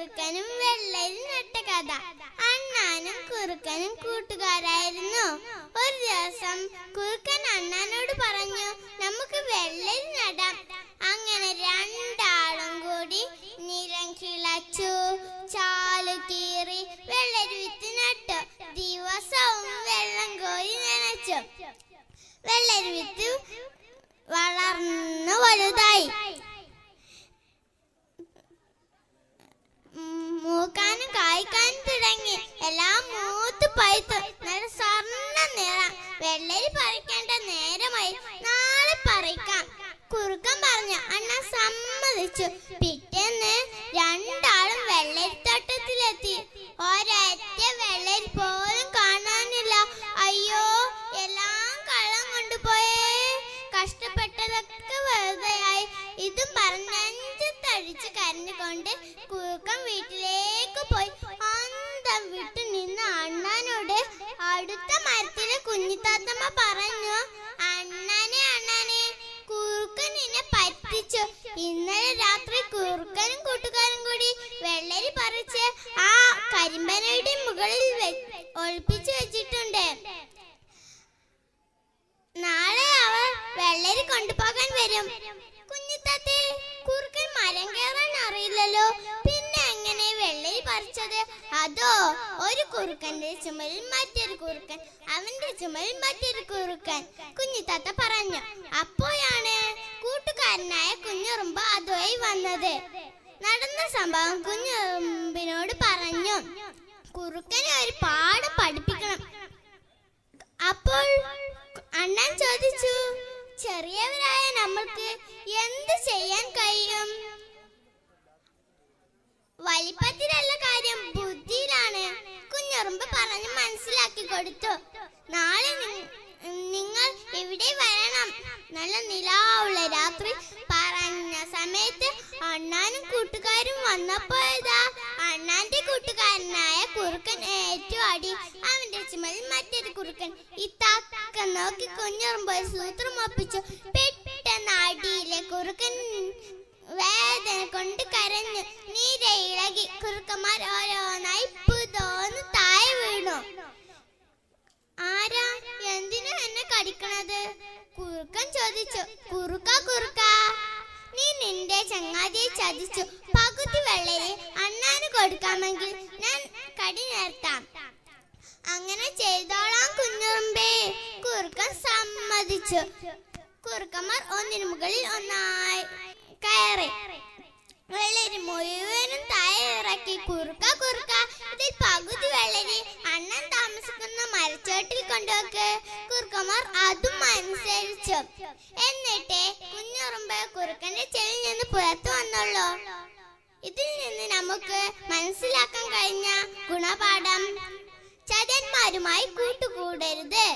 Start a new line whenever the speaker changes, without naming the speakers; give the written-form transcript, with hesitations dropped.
കുറുക്കനും വെള്ളരി നട്ട കഥ. അണ്ണാനും കുറുക്കനും കൂട്ടുകാരായിരുന്നു. ഒരു ദിവസം കുറുക്കൻ അണ്ണാനോട് പറഞ്ഞു, നമുക്ക് വെള്ളരി നടാം. അങ്ങനെ രണ്ടാളും കൂടി നിലം കിളച്ചു, ചാലു കീറി വെള്ളരി വിത്ത് നട്ടു. ദിവസവും വെള്ളം കോരി നനച്ചു. വെള്ളരി വിത്ത് വളർന്നു വലുതായി. മൂക്കാനും കായ്ക്കാനും തുടങ്ങി. എല്ലാം മൂത്ത് പഴുത്തു. നല്ല സ്വർണ്ണ നിറം. വെള്ളരി പറിക്കേണ്ട നേരമായി. നാളെ പറിക്കാം. കുറുക്കൻ പറഞ്ഞു. അണ്ണ സമ്മതിച്ചു. പിറ്റേന്ന് രണ്ടാളും വെള്ളരിത്തോട്ടത്തിലെത്തി. ഒരൊറ്റ വെള്ളരി പോലും കാണാനില്ല. അയ്യോ, എല്ലാം കള്ളം കൊണ്ടുപോയേ. കഷ്ടപ്പെട്ടതൊക്കെ വെറുതെയായി. ഇതും പറഞ്ഞഞ്ചത്തടിച്ച് കരഞ്ഞുകൊണ്ട് കുറുക്കൻ വീട്ടിലേക്ക് പോയി. അന്തം വിട്ടു നിന്ന അണ്ണാനോട് അടുത്ത മരത്തിലെ കുഞ്ഞിത്താത്തമ്മ പറഞ്ഞു, അണ്ണാനെ കുറുക്കൻ നിന്നെ പറ്റിച്ചു. ഇന്നലെ രാത്രി കുറുക്കനും കൂട്ടുകാരും കൂടി വെള്ളരി പറിച്ച് ആ കരിമ്പനയുടെ മുകളിൽ ഒളിപ്പിച്ചു വെച്ചിട്ടുണ്ട്. നാളെ അവർ വെള്ളരി കൊണ്ടുപോകാൻ വരും. കുഞ്ഞിത്താത്തേ, കുറുക്കൻ മരം കയറാൻ അറിയില്ലല്ലോ, പിന്നെ എങ്ങനെ വെള്ളരി പറിച്ചത്? അതോ, ഒരു കുറുക്കന്റെ ചുമലിൽ മറ്റൊരു കുറുക്കൻ, അവന്റെ ചുമലിൽ മറ്റൊരു കുറുക്കൻ, കുഞ്ഞിത്താത്ത പറഞ്ഞു. അപ്പോഴാണ് കൂട്ടുകാരനായ കുഞ്ഞുറുമ്പ് അതുവഴി വന്നത്. നടന്ന സംഭവം കുഞ്ഞുറുമ്പിനോട് പറഞ്ഞു. കുറുക്കനെ ഒരു പാഠം പഠിപ്പിക്കണം. അപ്പോൾ അണ്ണൻ ചോദിച്ചു, ചെറിയവരായ നമ്മൾക്ക് എന്ത് ചെയ്യാൻ കഴിയും? വലിപ്പത്തിലല്ല കാര്യം, ബുദ്ധിയിലാണ്. കുഞ്ഞുറുമ്പ് പറഞ്ഞു മനസ്സിലാക്കി കൊടുത്തു. നാളെ നിങ്ങൾ ഇവിടെ വരണം. നല്ല നിലാവുള്ള രാത്രി. പറഞ്ഞ സമയത്ത് അണ്ണാനും കൂട്ടുകാരും വന്നപ്പോഴാ അണ്ണാന്റെ കൂട്ടുകാരനായ കുറുക്കൻ ഏറ്റുവാടി. അവന്റെ ചുമലിൽ മറ്റൊരു കുറുക്കൻ. ഇത്താക്ക നോക്കി കുഞ്ഞുറുമ്പ് സൂത്രം ഒപ്പിച്ചു. പെട്ടെന്ന് അടിയിലെ കുറുക്കൻ വേദന കൊണ്ട് കരഞ്ഞു. നീരയിളകി. കുറുക്കന്മാർ ഓരോന്നായി പുതോന്ന് താഴെ വീണു. ആരാ, എന്തിനാ എന്നെ കടിക്കണത്? കുറുക്കൻ ചോദിച്ചു. കുറുക്ക, നീ നിന്റെ ചങ്ങാതിയെ ചതിച്ചു. പകുതി വെള്ളരി അണ്ണാന് കൊടുക്കാമെങ്കിൽ ഞാൻ കടി നിർത്താം. അങ്ങനെ ചെയ്തോളാം കുഞ്ഞുറുമ്പേ. കുറുക്കൻ സമ്മതിച്ചു. കുറുക്കന്മാർ ഒന്നിനു മുകളിൽ ഒന്നായി കയറി വെള്ളരി മുഴുവനും താഴെ ഇറക്കി. കുറുക്ക, ഇതിൽ പകുതി വെള്ളരി അണ്ണൻ താമസിക്കുന്ന മരച്ചോട്ടിൽ കൊണ്ടുവെക്ക്. കുറുക്കന്മാർ അതും അനുസരിച്ചു. എന്നിട്ട് കുഞ്ഞുറുമ്പ് കുറുക്കന്റെ ചെവിയിൽ നിന്ന് പുറത്തു വന്നുള്ളൂ. ഇതിൽ നിന്ന് നമുക്ക് മനസ്സിലാക്കാൻ കഴിഞ്ഞ ഗുണപാഠം: ചതിയന്മാരുമായി കൂട്ടുകൂടരുത്.